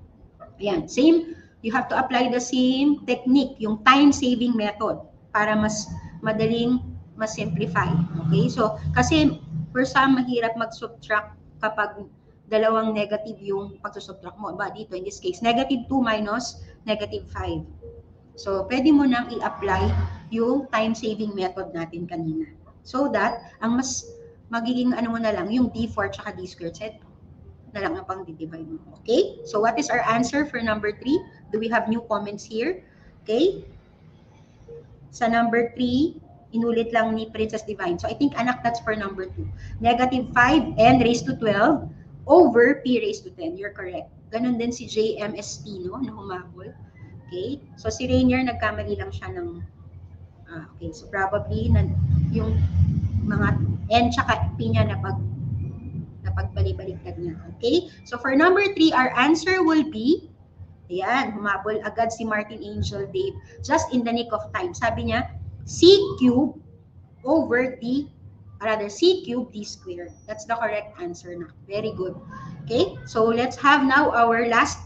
Ayan, same, you have to apply the same technique, yung time-saving method, para mas madaling mas-simplify. Okay, so, kasi for some, mahirap mag-subtract kapag dalawang negative yung pag-subtract mo. Ba, dito, in this case, negative 2 minus negative 5. So, pwede mo nang i-apply yung time-saving method natin kanina. So that, ang mas magiging ano mo na lang, yung D4 tsaka D squared set, na lang ang pang divide mo. Okay? So, what is our answer for number 3? Do we have new comments here? Okay? Sa number 3, inulit lang ni Princess Divine. So, I think, anak, that's for number 2. Negative 5 N raised to 12 over P raised to 10. You're correct. Ganon din si JMST, no? Na humabol. Okay? So, si Rainier, nagkamali lang siya ng... okay. So, probably, yung mga N tsaka P niya na pagbalik-baliktad niya. Okay? So, for number 3, our answer will be, ayan, humabol agad si Martin Angel Dave, just in the nick of time. Sabi niya, C cube over D, rather, C cube D squared. That's the correct answer na. Very good. Okay? So, let's have now our last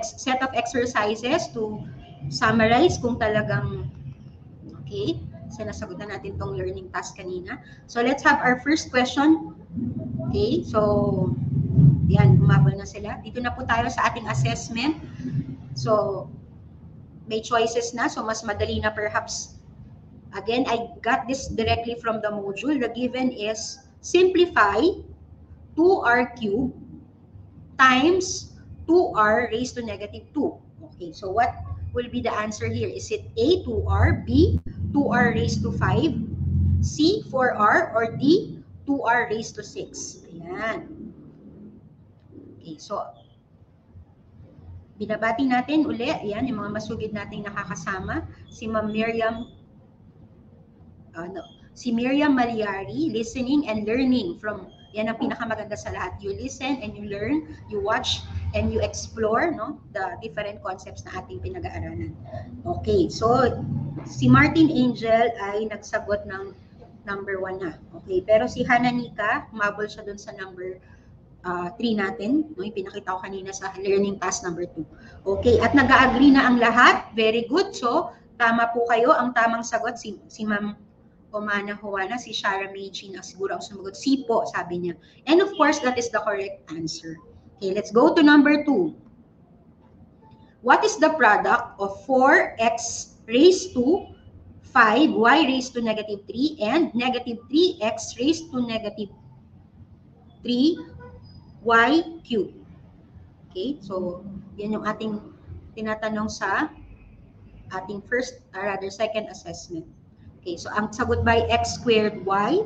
set of exercises to summarize kung talagang, okay, sinasagot na natin tong learning task kanina. So, let's have our first question. Okay, so, yan, humabol na sila. Dito na po tayo sa ating assessment. So, may choices na, so mas madali na perhaps. Again, I got this directly from the module. The given is simplify 2r cubed times 2r raised to negative 2. Okay, so what will be the answer here? Is it A, 2r, B, 2r raised to 5, C, 4r, or D, 2r raised to 6. Ayan. Okay, so, binabati natin uli, ayan, yung mga masugid nating nakakasama. Si Ma'am Miriam, si Miriam Maliari, listening and learning from, yan ang pinakamaganda sa lahat. You listen and you learn, you watch, and you explore, no, the different concepts na ating pinag-aaralan. Okay, so, si Martin Angel ay nagsagot ng number 1 na. Okay, pero si Hananika, humabol siya dun sa number 3 natin. No? Yung pinakita ko kanina sa learning task number 2. Okay, at nag-agree na ang lahat. Very good. So, tama po kayo. Ang tamang sagot, si Ma'am Omana Juana, si Shara Meiji na siguro ang sumagot. C po, sabi niya. And of course, that is the correct answer. Okay, let's go to number 2. What is the product of 4x raised to 5y raised to negative 3 and negative 3x raised to negative 3y cubed? Okay, so yan yung ating tinatanong sa ating second assessment. Okay, so ang sagot ba ay x squared y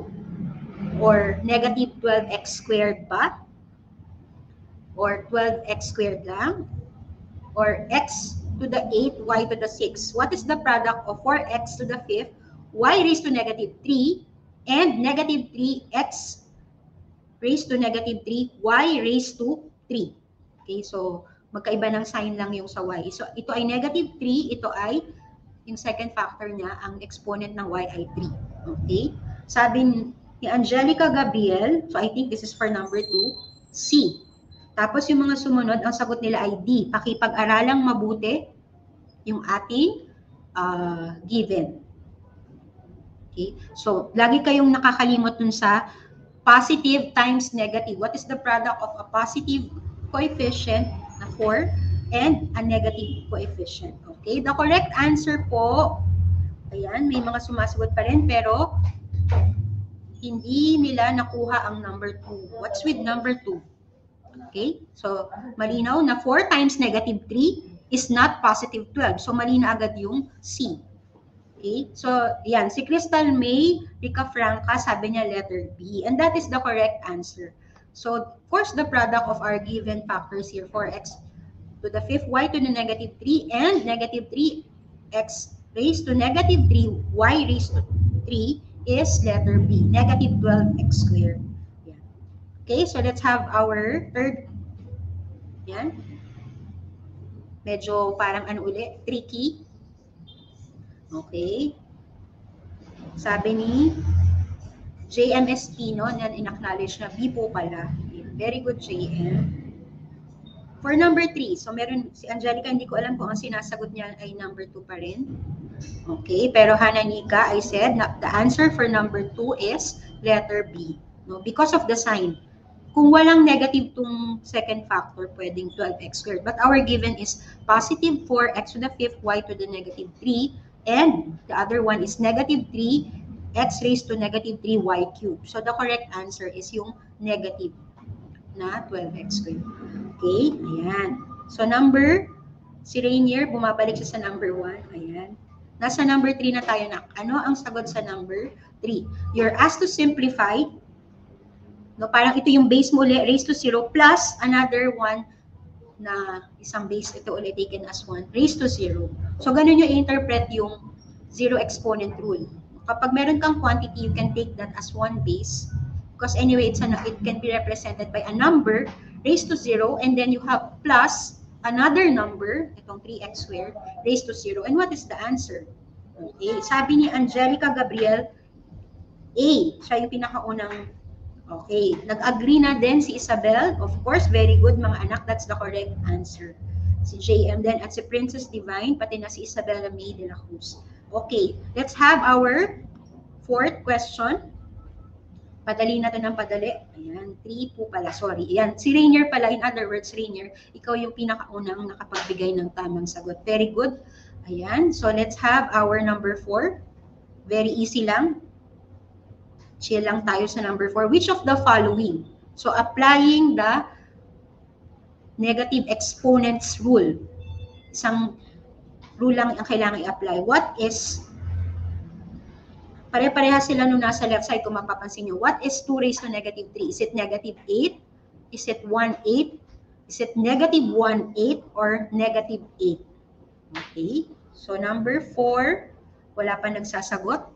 or negative 12x squared ba? Or 12x squared lang? Or x to the 8, y to the 6? What is the product of 4x to the 5th, y raised to negative 3, and negative 3x raised to negative 3, y raised to 3? Okay, so magkaiba ng sign lang yung sa y. So ito ay negative 3, ito ay yung second factor niya, ang exponent ng y ay 3. Okay? Sabi ni Angelica Gabriel, so I think this is for number 2, C. Tapos yung mga sumunod, ang sagot nila ay D. Pakipag-aralang mabuti yung ating given. Okay? So, lagi kayong nakakalimot dun sa positive times negative. What is the product of a positive coefficient na 4 and a negative coefficient? Okay, the correct answer po, ayan, may mga sumasagot pa rin, pero hindi nila nakuha ang number 2. What's with number 2? Okay, so malinaw na 4 times negative 3 is not positive 12. So mali na agad yung C. Okay, so yan, si Crystal May Rica Franca, sabi niya letter B. And that is the correct answer. So of course, the product of our given factors here, 4x to the 5th, y to the negative 3, and negative 3x raised to negative 3, y raised to 3 is letter B, negative 12x squared. Yan. Okay, so let's have our third. Yan. Medyo parang ano uli, tricky. Okay. Sabi ni JMS Pino, na in-acknowledge na B po pala. Very good, JM. For number 3, so meron si Angelica, hindi ko alam kung ang sinasagot niya ay number 2 pa rin. Okay, pero Hananika, I said na the answer for number 2 is letter B. No, because of the sign. Kung walang negative tong second factor, pwedeng 12x squared. But our given is positive 4x to the 5th, y to the negative 3, and the other one is negative 3x raised to negative 3y cubed. So the correct answer is yung negative na 12x squared. Okay, ayan. So number, si Rainier, bumabalik siya sa number 1. Ayan. Nasa number 3 na tayo na. Ano ang sagot sa number 3? You're asked to simplify. No, parang ito yung base mo ulit, raised to 0 plus another one na isang base, ito ulit taken as 1, raised to 0. So ganun yung interpret yung zero exponent rule. Kapag meron kang quantity, you can take that as one base. Because anyway, it can be represented by a number raised to 0, and then you have plus another number, itong 3x squared, raised to 0. And what is the answer? Okay, sabi ni Angelica Gabriel, A. Siya yung pinakaunang, okay. Nag-agree na din si Isabel. Of course, very good mga anak. That's the correct answer. Si JM din at si Princess Divine, pati na si Isabella May de la Cruz. Okay, let's have our fourth question. Padali na ito ng padali. Ayan, 3 po pala. Sorry. Ayan, si Rainier pala. In other words, Rainier, ikaw yung pinakaunang nakapagbigay ng tamang sagot. Very good. Ayan, so let's have our number 4. Very easy lang. Chill lang tayo sa number 4. Which of the following? So, applying the negative exponents rule. Isang rule lang ang kailangan i-apply. What is, pare-pareha sila nung nasa left side kung mapapansin nyo. What is 2 raised to negative 3? Is it negative 8? Is it 1/8? Is it negative 1/8 or negative 8? Okay. So, number 4, wala pa nagsasagot.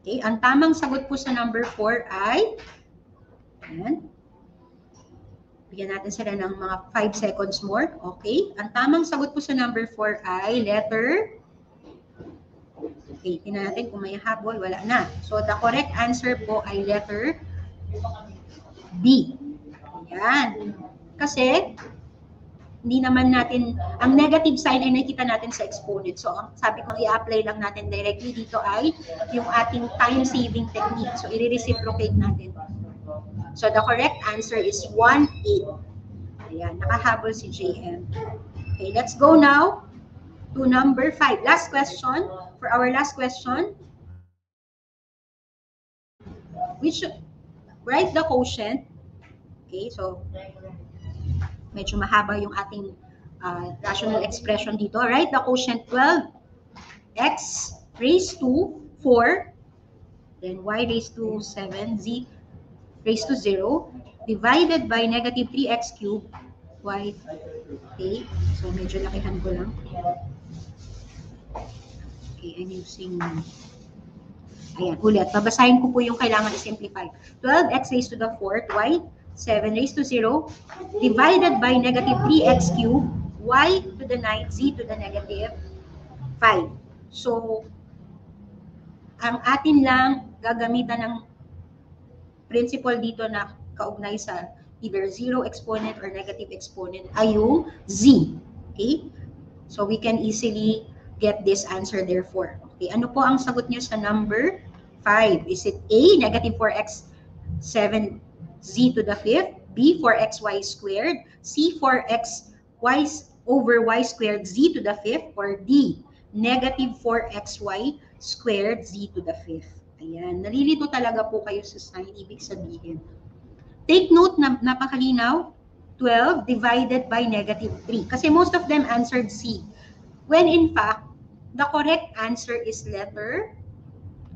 Okay. Ang tamang sagot po sa number 4 ay, ayan. Bigyan natin sila ng mga 5 seconds more. Okay. Ang tamang sagot po sa number 4 ay letter, okay, tingnan natin kung may habol, wala na. So, the correct answer po ay letter B. Ayan. Kasi, hindi naman natin, ang negative sign ay nakikita natin sa exponent. So, sabi ko, i-apply lang natin directly dito ay yung ating time-saving technique. So, i-reciprocate natin. So, the correct answer is 1/8. Ayan, nakahabol si JM. Okay, let's go now to number 5. Last question. For our last question, write the quotient. Okay, so medyo mahaba yung ating rational expression dito. Write the quotient 12x raised to 4, then y raised to 7, z raised to 0, divided by negative 3x cubed, y. Okay, so medyo lakihan ko lang. Okay, I'm using, ayan, ulit. Babasahin ko po yung kailangan i-simplify. 12x raised to the 4th, y, 7 raised to 0, divided by negative 3x cubed, y to the 9, z to the negative 5. So, ang atin lang gagamitan ng principle dito na kaugnay sa either 0 exponent or negative exponent ay yung z. Okay? So, we can easily get this answer therefore. Okay, ano po ang sagot niyo sa number 5? Is it A, negative 4x 7 z to the 5th, b 4xy squared, c 4xy over y squared z to the 5th, or d negative 4xy squared z to the 5th. Ayan, nalilito talaga po kayo sa sign, ibig sabihin. Take note na napakalinaw, 12 divided by negative 3. Kasi most of them answered C. When in fact, the correct answer is letter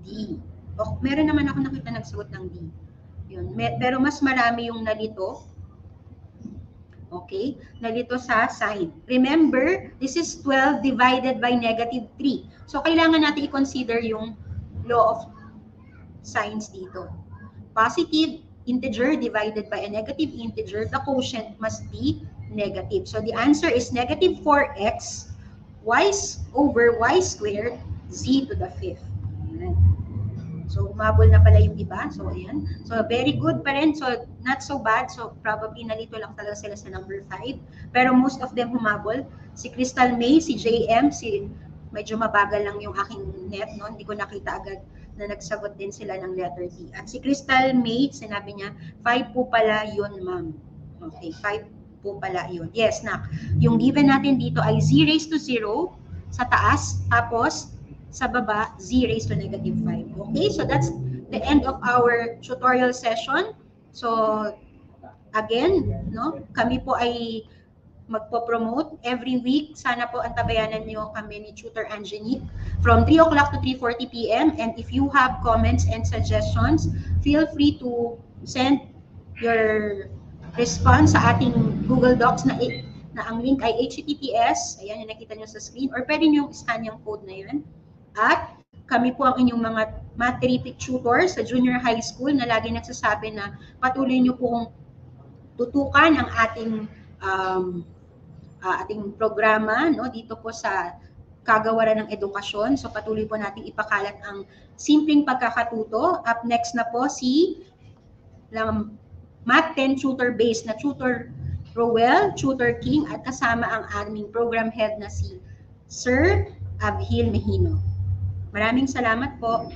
D. O, meron naman ako nakita nagsagot ng D. Yun. Pero mas marami yung nalito. Okay? Nalito sa sign. Remember, this is 12 divided by negative 3. So, kailangan natin i-consider yung law of signs dito. Positive integer divided by a negative integer, the quotient must be negative. So, the answer is negative 4x y over y squared z to the 5th. Ayan. So, umabol na pala yung iba. So, ayan. So, very good pa rin. So, not so bad. So, probably nalito lang talaga sila sa number 5. Pero most of them humabol. Si Crystal May, si JM, medyo mabagal lang yung aking net, no? Hindi ko nakita agad na nagsagot din sila ng letter D. At si Crystal May, sinabi niya, 5 po pala yun, ma'am. Okay, 5 po pala yun. Yes, nak. Yung given natin dito ay z raised to 0 sa taas, tapos sa baba, z raised to negative 5. Okay, so that's the end of our tutorial session. So, again, no, kami po ay magpo-promote every week. Sana po antabayanan niyo kami ni Tutor Angenique from 3 o'clock to 3:40 p.m. And if you have comments and suggestions, feel free to send your response sa ating Google Docs na ang link ay https, ayan yung nakita niyo sa screen, or pwede niyo scan yung code na yun. At kami po ang inyong mga math terrific tutors sa junior high school na lagi nagsasabi na patuloy niyo pong tutukan ang ating programa, no, dito po sa Kagawaran ng Edukasyon. So patuloy po nating ipakalat ang simpleng pagkakatuto. Up next na po si Math 10 tutor base na Tutor Roel, Tutor King, at kasama ang aming program head na si Sir Abhil Mejino. Maraming salamat po.